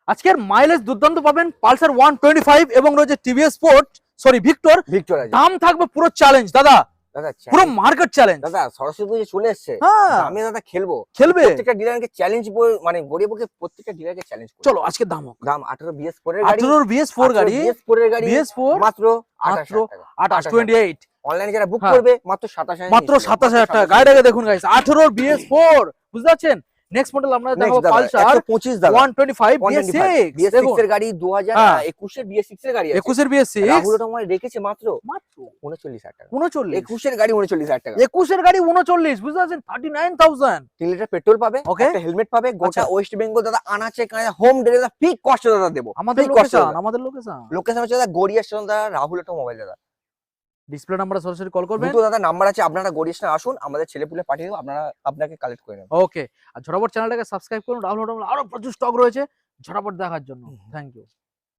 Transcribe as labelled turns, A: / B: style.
A: আজকের মাইলেজ দুর্দান্ত পাবেন পালসার 125 এবং রয়েছে টিভিএস স্পোর্ট সরি ভিক্টর। দাম থাকবে পুরো চ্যালেঞ্জ দাদা,
B: দাদা
A: পুরো মার্কেট চ্যালেঞ্জ
B: দাদা। সরস্বতী পুজো চলে এসেছে,
A: হ্যাঁ
B: আমি দাদা খেলবে
A: প্রত্যেকটা
B: ডিলারকে চ্যালেঞ্জ মানে গড়িয়ে প্রত্যেকটা ডিলারকে চ্যালেঞ্জ করব।
A: চলো আজকে দাম হোক।
B: দাম 18 BS4 এর গাড়ি,
A: 18 BS4 গাড়ি,
B: BS4 এর গাড়ি
A: BS4
B: মাত্র 28
A: 28
B: অনলাইনে যারা বুক
A: হ্যাঁ।
B: করবে মাত্র 27,000
A: মাত্র 27,000 টাকা। গাড়িটাকে দেখুন গাইস, 18 BS4 বুঝতে পারছেন। নেক্সট মডেল আমরা দেখাবো পালসার
B: 125 দাদা
A: 125 BS6
B: এর গাড়ি 2021 এর BS6 এর গাড়ি আছে।
A: 21 এর BS6
B: রাহুল তোমায় রেখেছে মাত্র
A: 39,000
B: টাকা।
A: 39
B: 21 এর গাড়ি 39,000 টাকা।
A: 21 এর গাড়ি 39 বুঝতে পারছেন, 39,000।
B: 3 লিটার পেট্রোল পাবে,
A: Okay.
B: একটা হেলমেট পাবে, গোটা
A: আচ্ছা।
B: ওয়েস্ট বেঙ্গল দাদা আনাচে কানাচে হোম ডেলিভারি ফ্রি কস্ট দাদা দেবো।
A: আমাদের
B: free cost
A: লোকেশন,
B: দাদা।
A: আমাদের লোকেশন
B: লোকেশন হচ্ছে দাদা গড়িয়া স্টেশন দাদা, রাহুল মোবাইল দাদা।
A: ডিসপ্লে নাম্বারে সরাসরি কল করবেন।
B: দুটো দাদা নাম্বার আছে, আপনারা গড়িয়া স্টেশনে আসুন, আমাদের ছেলেপুলে পাঠিয়ে দেবো, আপনাকে কালেক্ট করে নেবেন।
A: ওকে, আর ঝটাপট চ্যানেলটাকে সাবস্ক্রাইব করুন। রাহুল হোটেল আরো প্রচুর স্টক রয়েছে ঝটাপট দেখার জন্য। Thank you.